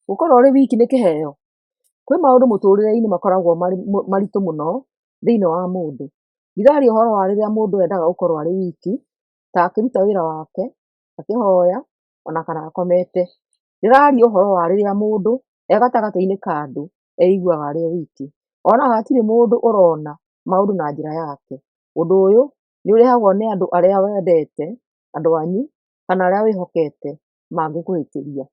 Gũkorwo ũrĩ wiki nĩ kĩheo. Kwĩ maũndũ mũtũrĩre-inĩ makoragwo maritũ mũno thĩinĩ wa mũndũ. Ndiraria ũhoro wa rĩrĩa mũndũ endaga gũkorwo arĩ wiki, ta akĩruta wĩra wake, akĩhoya, ona kana akomete. Ndĩraria ũhoro wa rĩrĩa mũndũ e gatagatĩ-inĩ ka andũ eiguaga arĩ o wiki. Onaga hatirĩ mũndũ ũrona maũndũ na njĩra yake. Ũndũ ũyũ nĩ ũrehagwo nĩ andũ arĩa wendete, andũ anyu, kana arĩa wĩhokete mangĩkũhĩtĩria.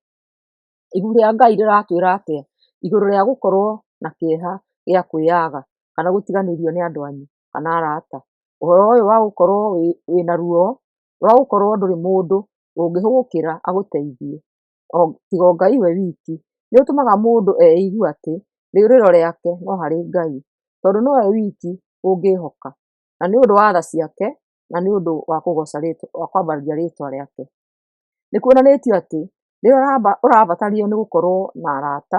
Ibuku rĩa Ngai rĩratwĩra atĩa igũrũ rĩa gũkorwo na kĩeha gĩa kwĩyaga kana gũtiganĩrio nĩ andũ anyu kana arata? Ũhoro ũyũ wa gũkorwo wĩna ruo rwa gũkorwo ndũrĩ mũndũ ũngĩhũgũkĩra agũteithie tiga o Ngai we wiki, nĩ ũtũmaga mũndũ eigue atĩ rĩũrĩro rĩake no harĩ Ngai, tondũ nowe wiki ũngĩhoka, na nĩ ũndũ wa tha ciake, na nĩ ũndũ wa kwambararia rĩtwa rĩake. Nĩ kuonanĩtio atĩ rĩrĩa ũrabatario nĩ gũkorwo na arata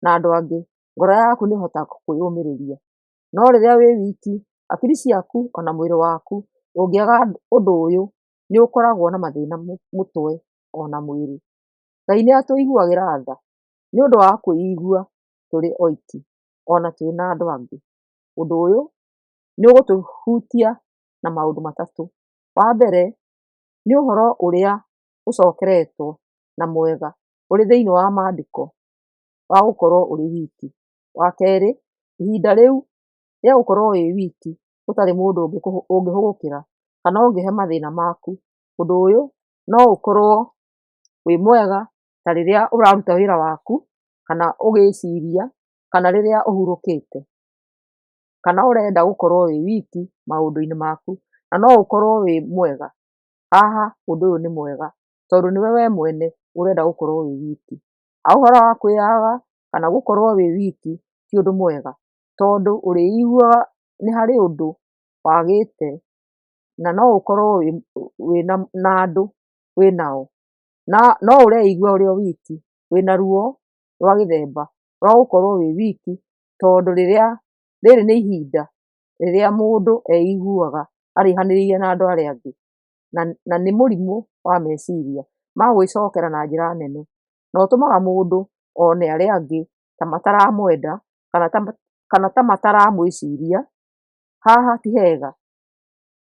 na andũ angĩ, ngoro yaku nĩ ĩhotaga kwĩyũmĩrĩria. No rĩrĩa wĩ wiki, hakiri ciaku ona mwĩrĩ waku ũngĩaga ũndũ ũyũ, nĩ ũkoragwo na mathĩna mũtwe ona mwĩrĩ. Ngai nĩ atũiguagĩra tha nĩ ũndũ wa kwĩigua tũrĩ oiki ona twĩna andũ angĩ. Ũndũ ũyũ nĩ ũgũtũhutia na maũndũ matatũ. Wa mbere, nĩ ũhoro ũrĩa ũcokeretwo na mwega ũrĩ thĩinĩ wa maandĩko wa gũkorwo ũrĩ wiki. Wa kerĩ, ihinda rĩu rĩa gũkorwo wĩ wiki gũtarĩ mũndũ ũngĩhũgũkĩra kana ũngĩhe mathĩna maku, ũndũ ũyũ no ũkorwo wĩ mwega ta rĩrĩa ũraruta wĩra waku, kana ũgĩciria, kana rĩrĩa ũhurũkĩte, kana ũrenda gũkorwo wĩ wiki maũndũ-inĩ maku, na no ũkorwo wĩ mwega. Haha ũndũ ũyũ nĩ mwega tondũ nĩwe we mwene ũrenda gũkorwo wĩ wiki. Ũhoro wa kwĩyaga kana gũkorwo wĩ wiki ti ũndũ mwega, tondũ ũrĩiguaga nĩ harĩ ũndũ wagĩte na no ũkorwo wĩna andũ wĩnao, no ũreigua ũrĩ o wiki, wĩna ruo rwa gĩthemba rwa gũkorwo wĩ wiki, tondũ rĩrĩ nĩ ihinda rĩrĩa mũndũ eiguaga araihanĩrĩirie na andũ arĩa angĩ, na nĩ mũrimũ wa meciria ma gwĩcokera na njĩra nene, na ũtũmaga mũndũ one arĩa angĩ ta mataramwenda kana ta mataramwĩciria. Haha ti hega.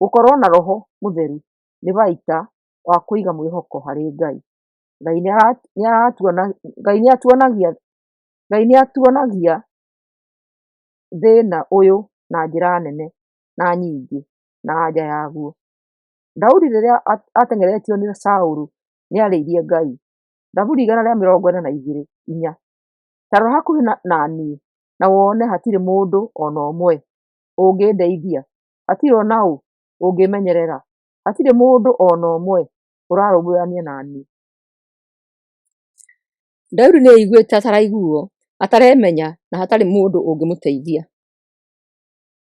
Gũkorwo na roho mũtheru nĩ baita wa kũiga mwĩhoko harĩ Ngai. Ngai nĩ atuonagia thĩna ũyũ na njĩra nene na nyingĩ na anja yaguo. Daudi rĩrĩa ateng'eretio nĩ Saũlũ nĩ arĩirie Ngai. Zaburi 142:4. Ta rora hakuhĩ na niĩ na wone hatirĩ mũndũ ona ũmwe ũngĩndeithia, hatirĩ ona ũ ũngĩmenyerera, hatirĩ mũndũ ona ũmwe ũrarũmbũyania na niĩ. Daudi nĩ aiguĩte ataraiguo, ataremenya na hatarĩ mũndũ ũngĩmũteithia.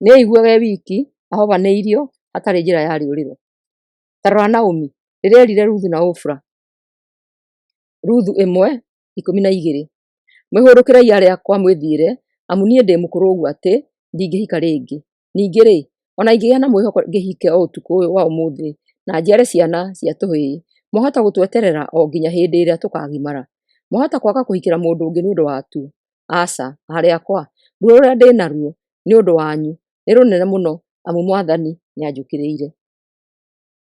Nĩ aiguaga e wiki, ahobanĩirio, hatarĩ njĩra ya rĩũrĩro. Ta rora Naomi rĩrĩa erire Ruthu na Ofra. Ruthu 1:12. Mwĩhũrũkĩrai rĩakwa mwĩthiĩre, amu niĩ ndĩ mũkũrũ ũguo atĩ ndingĩhika rĩngĩ. Ningĩ-rĩ, ona ingĩgĩa na mwĩhoko ngĩhike o ũtukũ ũyũ wa ũmũthĩ na njiare ciana cia tũhĩĩ, mwahota gũtweterera o nginya hĩndĩ ĩrĩa tũkagimara? Mwahota kwaga kũhikĩra mũndũ ũngĩ nĩ ũndũ watu? Aca, aarĩ akwa, ruo rũrĩa ndĩ naruo nĩ ũndũ wanyu nĩ rũnene mũno, amu Mwathani nĩ anjũkĩrĩire.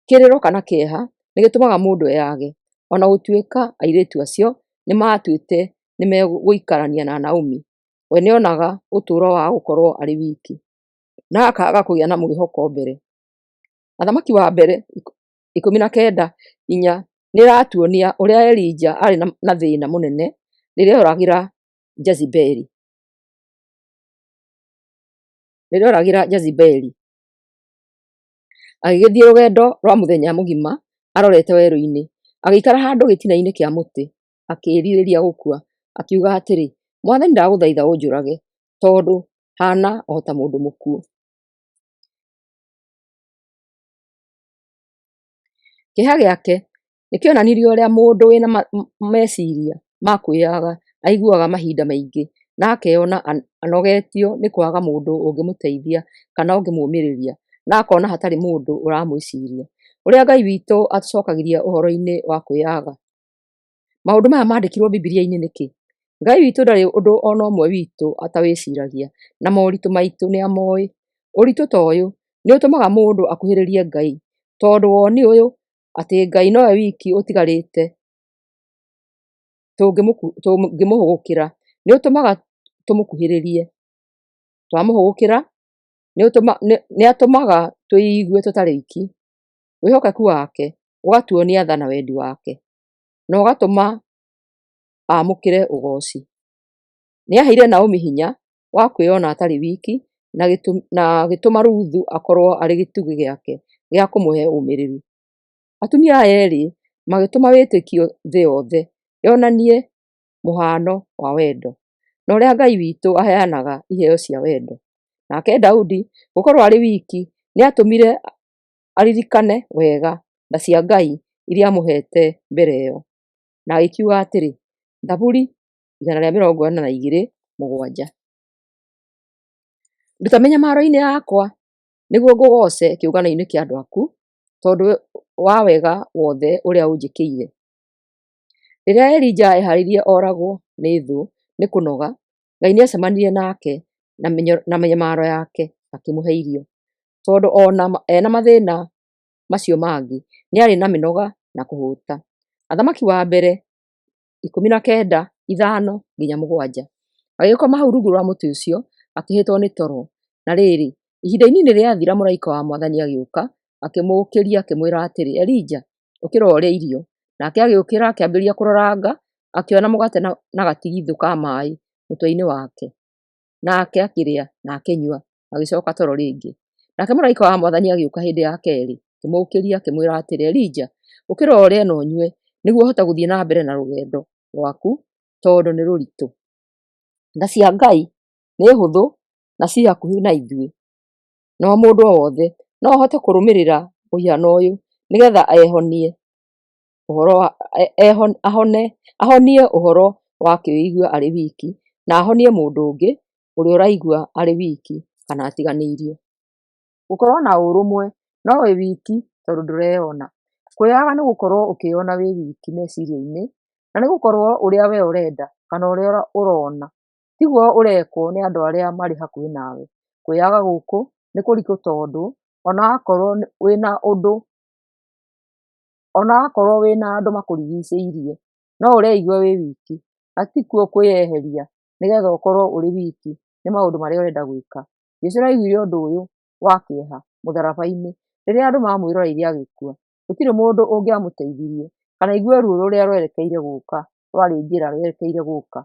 Kĩrĩro kana kĩeha nĩ gĩtũmaga mũndũ eyage, ona gũtuĩka airĩtu acio nĩ matuĩte nĩ megũikarania na Naomi. We nĩ onaga ũtũũro wa gũkorwo arĩ wiki na akaga kũgĩa na mwĩhoko mbere. Athamaki wa mbere 19:4 nĩ ĩratuonia ũrĩa Elija arĩ na thĩna mũnene rĩrĩa oragĩra Jezebeli. Agĩgĩthiĩ rũgendo rwa mũthenya mũgima arorete werũ-inĩ, agĩikara handũ gĩtina-inĩ kĩa mũtĩ akĩĩrirĩria gũkua, akiuga atĩrĩ, Mwathani ndagũthaitha ũnjũrage, tondũ hana o ta mũndũ mũkuũ. Kĩeha gĩake nĩ kĩonanirie ũrĩa mũndũ wĩna meciria ma kwĩyaga aiguaga mahinda maingĩ na akeyona anogetio nĩ kwaga mũndũ ũngĩmũteithia kana ũngĩmũmĩrĩria, na akona hatarĩ mũndũ ũramwĩciria. Ũrĩa Ngai witũ atũcokagĩria ũhoro-inĩ wa kwĩyaga. Maũndũ maya mandĩkirwo Bibilia-inĩ nĩkĩ? Ngai witũ ndarĩ ũndũ ona ũmwe witũ atawĩciragia, na moritũ maitũ nĩamoĩ. Ũritũ ta ũyũ nĩũtũmaga mũndũ akuhĩrĩrie Ngai, tondũ woni ũyũ atĩ Ngai nowe wiki ũtigarĩte tũngĩmũhũgũkĩra nĩũtũmaga tũmũkuhĩrĩrie. Twamũhũgũkĩra nĩatũmaga twĩigue tũtarĩ oiki. Wĩhokeku wake ũgatuonia tha na wendi wake, na ũgatũma amũkĩre ũgooci. Nĩaheire Naomi hinya wa kwĩona atarĩ wiki, na agĩtũma Ruthu akorwo arĩ gĩtugĩ gĩake gĩa kũmũhe ũmĩrĩru. Atumia aya erĩ magĩtũma wĩtĩkio thĩ yothe yonanie mũhano wa wendo, na ũrĩa Ngai witũ aheanaga iheo cia wendo. Nake Daudi gũkorwo arĩ wiki nĩatũmire aririkane wega tha cia Ngai iria amũhete mbere ĩyo, na agĩkiuga atĩrĩ, Zaburi 142:7, nduta mĩnyamaro-inĩ yakwa nĩguo ngũgooce kĩũngano-inĩ kĩa andũ aku, tondũ wa wega wothe ũrĩa ũnjĩkĩire. Rĩrĩa Elija eharĩirie oragwo nĩ thũ nĩ kũnoga, Ngai nĩacemanirie nake na mĩnyamaro yake akĩmũhe irio, tondũ ona ena mathĩna macio mangĩ nĩarĩ na mĩnoga na kũhũta. Athamaki wa mbere 19:5-7. Agĩkoma hau rungu rwa mũtĩ ũcio akĩhĩtwo nĩ toro. Na rĩrĩ, ihinda inini rĩathira, mũraika wa Mwathani agĩũka akĩmũũkĩria akĩmwĩra atĩrĩ, Elija, ũkĩra ũrĩe irio. Nake agĩũkĩra akĩambĩrĩria kũroranga, akĩona mũgate na gatigithũ ka maaĩ mũtwe-inĩ wake. Nake akĩrĩa na akĩnyua, agĩcoka toro rĩngĩ. Nake mũraika wa Mwathani agĩũka hĩndĩ ya kerĩ akĩmũũkĩria akĩmwĩra atĩrĩ, Elija, ũkĩra ũrĩe na ũnyue nĩguo ũhote gũthiĩ na mbere na rũgendo rwaku, tondũ nĩ rũritũ. Tha cia Ngai nĩ hũthũ na ci hakuhĩ na ithuĩ, no mũndũ o wothe no ahote kũrũmĩrĩra mũhiano ũyũ nĩgetha ahonie ũhoro wa kwĩigua arĩ wiki, na ahonie mũndũ ũngĩ ũrĩa ũraigua arĩ wiki kana atiganĩirio. Gũkorwo na ũrũmwe no wĩ wiki tondũ ndũreyona. Kwĩyaga nĩ gũkorwo ũkĩyona wĩ wiki meciria-inĩ, na nĩ gũkorwo ũrĩa we ũrenda kana ũrĩa ũrona tiguo ũrekwo nĩ andũ arĩa marĩ hakuhĩ nawe. Kwĩyaga gũkũ nĩ kũritũ tondũ ona wakorwo wĩna andũ makũrigicĩirie no ũreigua wĩ wiki, na tikuo kwĩyeheria nĩgetha ũkorwo ũrĩ wiki nĩ maũndũ marĩa ũrenda gwĩka. Jesũ nĩaiguire ũndũ ũyũ wa kĩeha mũtharaba-inĩ rĩrĩa andũ mamwĩroreire agĩkua. Gũtirĩ mũndũ ũngĩamũteithirie kana aigue ruo rũrĩa rwarĩ njĩra rwerekeire gũka.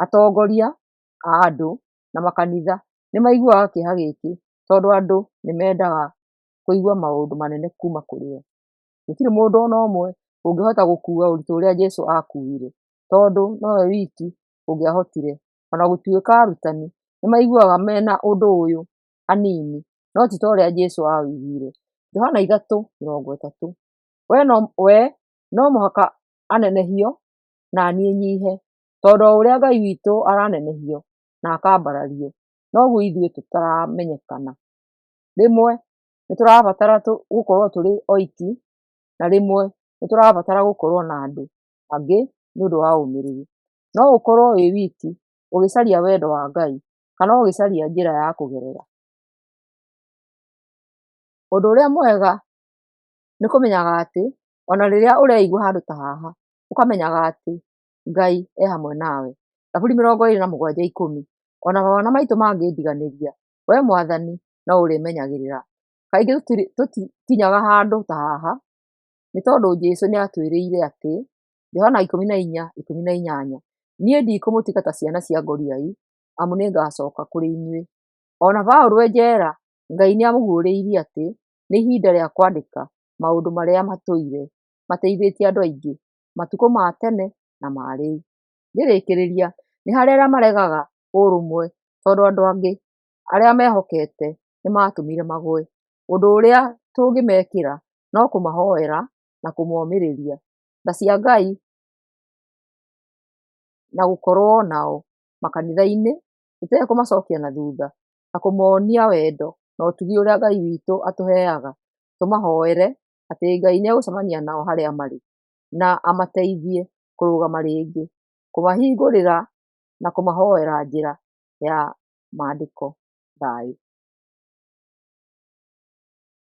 Atongoria a andũ na makanitha nĩmaiguaga kĩeha gĩkĩ tondũ andũ nĩmendaga kũigua maũndũ manene kuma kũrĩ o. Gũtirĩ mũndũ ona ũmwe ũngĩhota gũkua ũritũ ũrĩa Jesũ akuire, tondũ nowe wiki ũngĩahotire. Ona gũtuĩka arutani nĩmaiguaga mena ũndũ ũyũ hanini, no ti ta ũrĩa Jesũ awĩiguire. Johana 3:30, we no mũhaka anenehio na niĩ nyihe, tondũ o ũrĩa Ngai witũ aranenehio na akambarario noguo ithuĩ tũtaramenyekana. Rĩmwe nĩtũrabatara gũkorwo tũrĩ oiki, na rĩmwe nĩtũrabatara gũkorwo na andũ angĩ nĩũndũ wa ũmĩrĩru. No ũkorwo wĩ wiki ũgĩcaria wendo wa Ngai kana ũgĩcaria njĩra ya kũgerera. Ũndũ ũrĩa mwega nĩ kũmenyaga atĩ ona rĩrĩa ũreigua handũ ta haha, ũkamenyaga atĩ Ngai e hamwe nawe. Zaburi 27:10, ona mawana maitũ mangĩndiganĩria, we Mwathani no ũrĩmenyagĩrĩra. Kaingĩ tũtikinyaga handũ ta haha nĩ tondũ Jesũ nĩatwĩrĩire atĩ, Johana 14:18, niĩ ndikũmũtiga ta ciana cia ngoriai, amu nĩngacoka kũrĩ inyuĩ. Ona Paũlũ e njera, Ngai nĩamũguũrĩirie atĩ nĩ ihinda rĩa kwandĩka maũndũ marĩa matũire mateithĩtie andũ aingĩ matukũ ma tene na ma rĩu. Ngĩrĩkĩrĩria, nĩ harĩ arĩa maregaga ũrũmwe tondũ andũ angĩ arĩa mehokete nĩmatũmire magũe. Ũndũ ũrĩa tũngĩmekĩra no kũmahoera na kũmomĩrĩria tha cia Ngai na gũkorwo nao makanitha-inĩ tũtekũmacokia na thutha, na kũmonia wendo na ũtugi ũrĩa Ngai witũ atũheaga. Tũmahoere atĩ Ngai nĩegũcemania nao harĩa marĩ na amateithie kũrũgama rĩngĩ, kũmahingũrĩra na kũmahoera njĩra ya maandĩko. Thayũ.